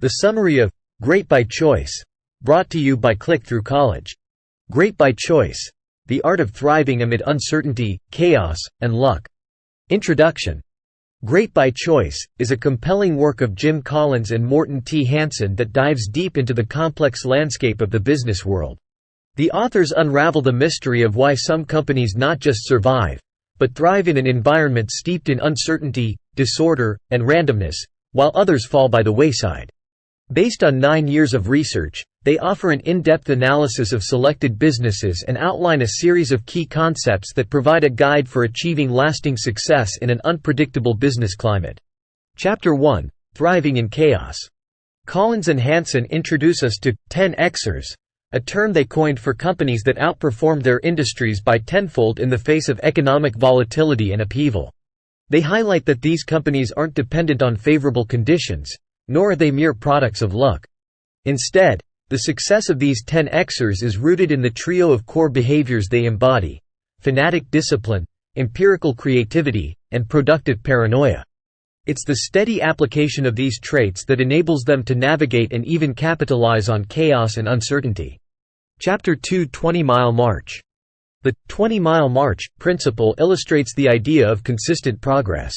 The summary of Great by Choice, brought to you by Click-Through College. Great by Choice: The Art of Thriving Amid Uncertainty, Chaos, and Luck. Introduction. Great by Choice is a compelling work of Jim Collins and Morton T. Hansen that dives deep into the complex landscape of the business world. The authors unravel the mystery of why some companies not just survive, but thrive in an environment steeped in uncertainty, disorder, and randomness, while others fall by the wayside. Based on 9 years of research, they offer an in-depth analysis of selected businesses and outline a series of key concepts that provide a guide for achieving lasting success in an unpredictable business climate. Chapter 1: Thriving in Chaos. Collins and Hansen introduce us to 10Xers, a term they coined for companies that outperformed their industries by tenfold in the face of economic volatility and upheaval. They highlight that these companies aren't dependent on favorable conditions, nor are they mere products of luck. Instead, the success of these 10Xers is rooted in the trio of core behaviors they embody: fanatic discipline, empirical creativity, and productive paranoia. It's the steady application of these traits that enables them to navigate and even capitalize on chaos and uncertainty. Chapter 2: 20-Mile March. The 20-mile march principle illustrates the idea of consistent progress.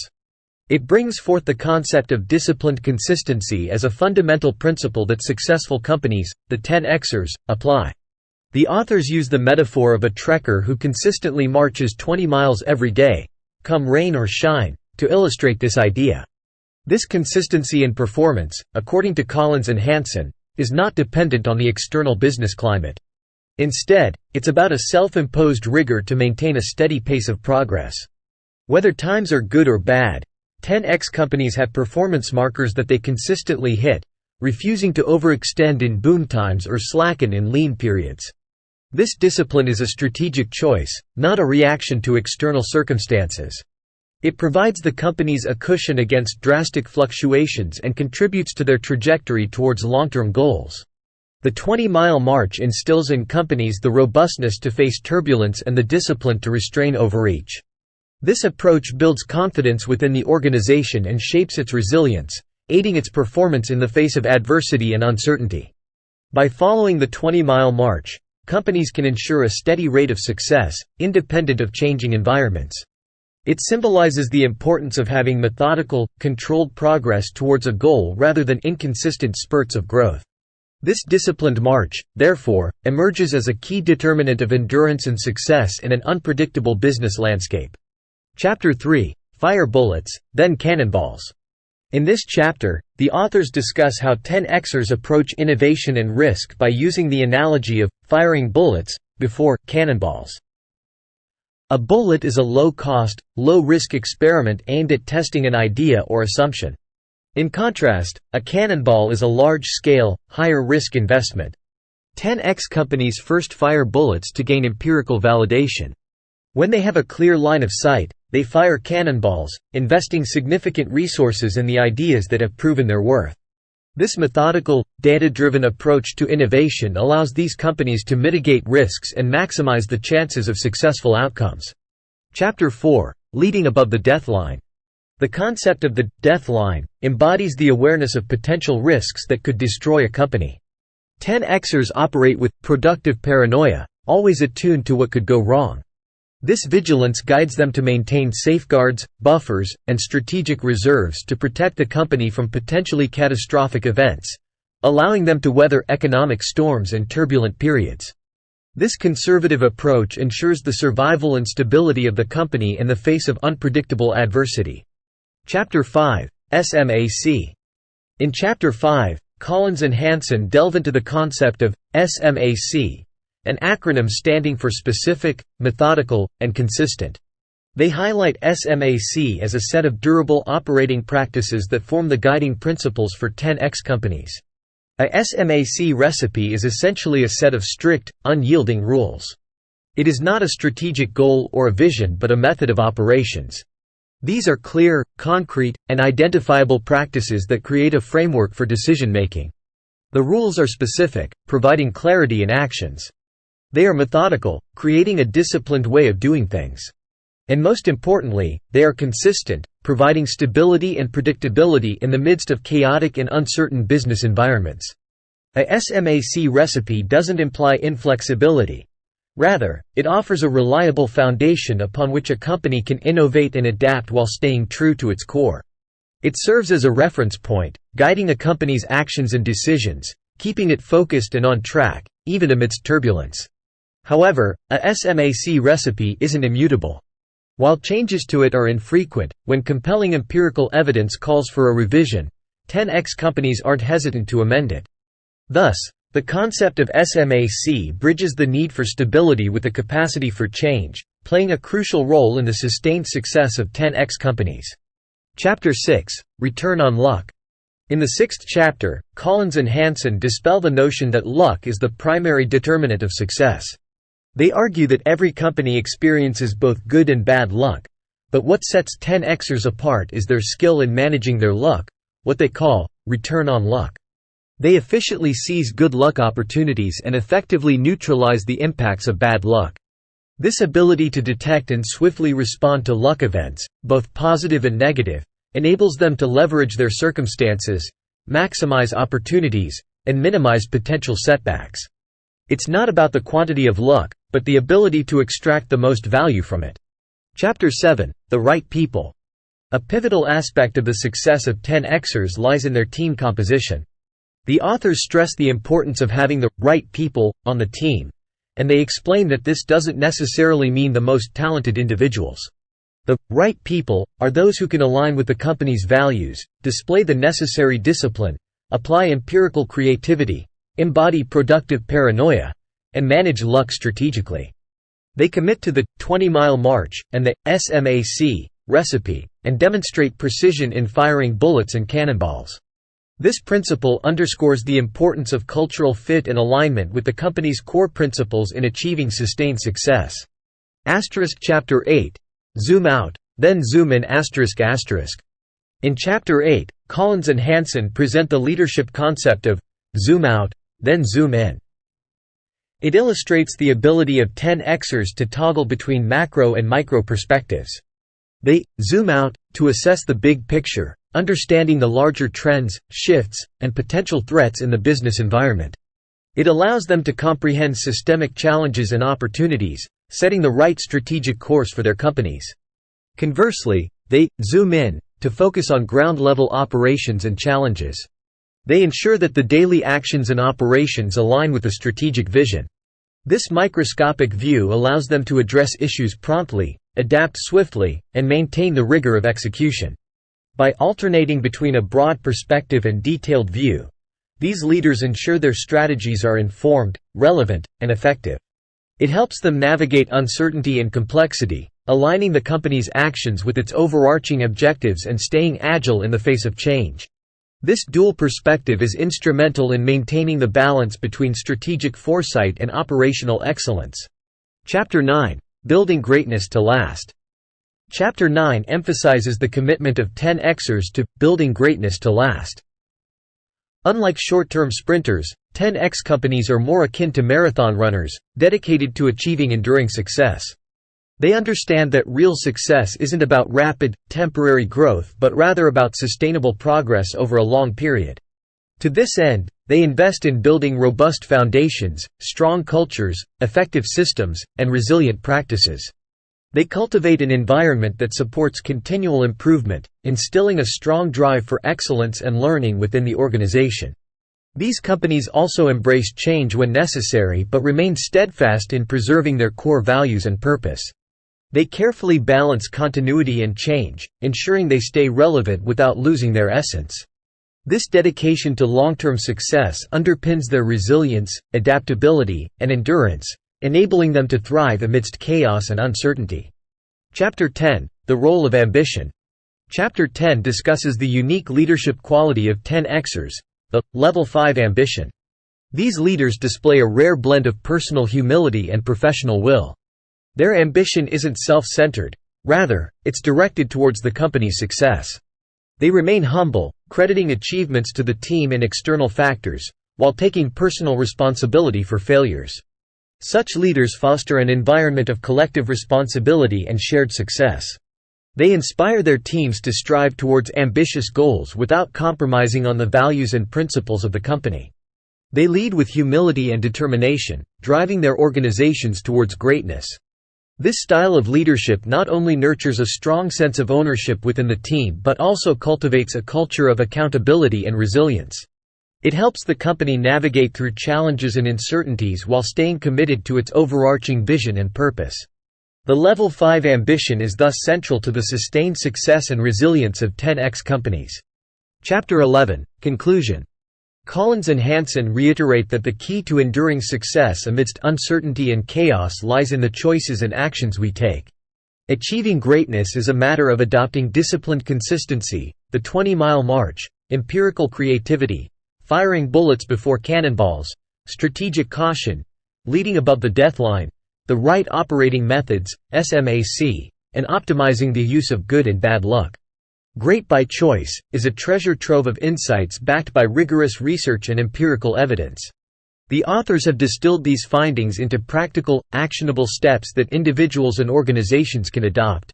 It brings forth the concept of disciplined consistency as a fundamental principle that successful companies, the 10Xers, apply. The authors use the metaphor of a trekker who consistently marches 20 miles every day, come rain or shine, to illustrate this idea. This consistency in performance, according to Collins and Hansen, is not dependent on the external business climate. Instead, it's about a self-imposed rigor to maintain a steady pace of progress. Whether times are good or bad, 10X companies have performance markers that they consistently hit, refusing to overextend in boom times or slacken in lean periods. This discipline is a strategic choice, not a reaction to external circumstances. It provides the companies a cushion against drastic fluctuations and contributes to their trajectory towards long-term goals. The 20-mile march instills in companies the robustness to face turbulence and the discipline to restrain overreach. This approach builds confidence within the organization and shapes its resilience, aiding its performance in the face of adversity and uncertainty. By following the 20-mile march, companies can ensure a steady rate of success, independent of changing environments. It symbolizes the importance of having methodical, controlled progress towards a goal rather than inconsistent spurts of growth. This disciplined march, therefore, emerges as a key determinant of endurance and success in an unpredictable business landscape. Chapter 3: Fire Bullets, Then Cannonballs. In this chapter, the authors discuss how 10Xers approach innovation and risk by using the analogy of firing bullets before cannonballs. A bullet is a low-cost, low-risk experiment aimed at testing an idea or assumption. In contrast, a cannonball is a large-scale, higher-risk investment. 10X companies first fire bullets to gain empirical validation. When they have a clear line of sight, they fire cannonballs, investing significant resources in the ideas that have proven their worth. This methodical, data-driven approach to innovation allows these companies to mitigate risks and maximize the chances of successful outcomes. Chapter 4: Leading Above the Death Line. The concept of the death line embodies the awareness of potential risks that could destroy a company. 10Xers operate with productive paranoia, always attuned to what could go wrong. This vigilance guides them to maintain safeguards, buffers, and strategic reserves to protect the company from potentially catastrophic events, allowing them to weather economic storms and turbulent periods. This conservative approach ensures the survival and stability of the company in the face of unpredictable adversity. Chapter 5: SMAC. In Chapter 5, Collins and Hansen delve into the concept of SMAC, an acronym standing for specific, methodical, and consistent. They highlight SMAC as a set of durable operating practices that form the guiding principles for 10X companies. A SMAC recipe is essentially a set of strict, unyielding rules. It is not a strategic goal or a vision but a method of operations. These are clear, concrete, and identifiable practices that create a framework for decision-making. The rules are specific, providing clarity in actions. They are methodical, creating a disciplined way of doing things. And most importantly, they are consistent, providing stability and predictability in the midst of chaotic and uncertain business environments. A SMAC recipe doesn't imply inflexibility. Rather, it offers a reliable foundation upon which a company can innovate and adapt while staying true to its core. It serves as a reference point, guiding a company's actions and decisions, keeping it focused and on track, even amidst turbulence. However, a SMAC recipe isn't immutable. While changes to it are infrequent, when compelling empirical evidence calls for a revision, 10x companies aren't hesitant to amend it. Thus, the concept of SMAC bridges the need for stability with the capacity for change, playing a crucial role in the sustained success of 10x companies. Chapter 6: Return on Luck. In the 6th chapter, Collins and Hansen dispel the notion that luck is the primary determinant of success. They argue that every company experiences both good and bad luck, but what sets 10xers apart is their skill in managing their luck, what they call return on luck. They efficiently seize good luck opportunities and effectively neutralize the impacts of bad luck. This ability to detect and swiftly respond to luck events, both positive and negative, enables them to leverage their circumstances, maximize opportunities, and minimize potential setbacks. It's not about the quantity of luck, but the ability to extract the most value from it. Chapter 7: The Right People. A pivotal aspect of the success of 10xers lies in their team composition. The authors stress the importance of having the right people on the team, and they explain that this doesn't necessarily mean the most talented individuals. The right people are those who can align with the company's values, display the necessary discipline, apply empirical creativity, embody productive paranoia, and manage luck strategically. They commit to the 20-mile march and the SMAC recipe, and demonstrate precision in firing bullets and cannonballs. This principle underscores the importance of cultural fit and alignment with the company's core principles in achieving sustained success. Chapter 8: Zoom out, then zoom in. In Chapter 8, Collins and Hansen present the leadership concept of zoom out, then zoom in. It illustrates the ability of 10xers to toggle between macro and micro perspectives. They zoom out to assess the big picture, understanding the larger trends, shifts, and potential threats in the business environment. It allows them to comprehend systemic challenges and opportunities, setting the right strategic course for their companies. Conversely, they zoom in to focus on ground-level operations and challenges. They ensure that the daily actions and operations align with the strategic vision. This microscopic view allows them to address issues promptly, adapt swiftly, and maintain the rigor of execution. By alternating between a broad perspective and detailed view, these leaders ensure their strategies are informed, relevant, and effective. It helps them navigate uncertainty and complexity, aligning the company's actions with its overarching objectives and staying agile in the face of change. This dual perspective is instrumental in maintaining the balance between strategic foresight and operational excellence. Chapter 9: Building Greatness to Last. Chapter 9 emphasizes the commitment of 10xers to building greatness to last. Unlike short-term sprinters, 10x companies are more akin to marathon runners, dedicated to achieving enduring success. They understand that real success isn't about rapid, temporary growth but rather about sustainable progress over a long period. To this end, they invest in building robust foundations, strong cultures, effective systems, and resilient practices. They cultivate an environment that supports continual improvement, instilling a strong drive for excellence and learning within the organization. These companies also embrace change when necessary but remain steadfast in preserving their core values and purpose. They carefully balance continuity and change, ensuring they stay relevant without losing their essence. This dedication to long-term success underpins their resilience, adaptability, and endurance, enabling them to thrive amidst chaos and uncertainty. Chapter 10: The Role of Ambition. Chapter 10 discusses the unique leadership quality of 10xers, the Level 5 ambition. These leaders display a rare blend of personal humility and professional will. Their ambition isn't self-centered, rather, it's directed towards the company's success. They remain humble, crediting achievements to the team and external factors, while taking personal responsibility for failures. Such leaders foster an environment of collective responsibility and shared success. They inspire their teams to strive towards ambitious goals without compromising on the values and principles of the company. They lead with humility and determination, driving their organizations towards greatness. This style of leadership not only nurtures a strong sense of ownership within the team but also cultivates a culture of accountability and resilience. It helps the company navigate through challenges and uncertainties while staying committed to its overarching vision and purpose. The Level 5 ambition is thus central to the sustained success and resilience of 10x companies. Chapter 11, Conclusion. Collins and Hansen reiterate that the key to enduring success amidst uncertainty and chaos lies in the choices and actions we take. Achieving greatness is a matter of adopting disciplined consistency, the 20-mile march, empirical creativity, firing bullets before cannonballs, strategic caution, leading above the deathline, the right operating methods, SMAC, and optimizing the use of good and bad luck. Great by Choice is a treasure trove of insights backed by rigorous research and empirical evidence. The authors have distilled these findings into practical, actionable steps that individuals and organizations can adopt.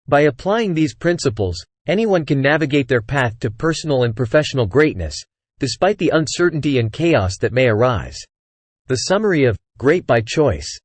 By applying these principles, anyone can navigate their path to personal and professional greatness, despite the uncertainty and chaos that may arise. The summary of Great by Choice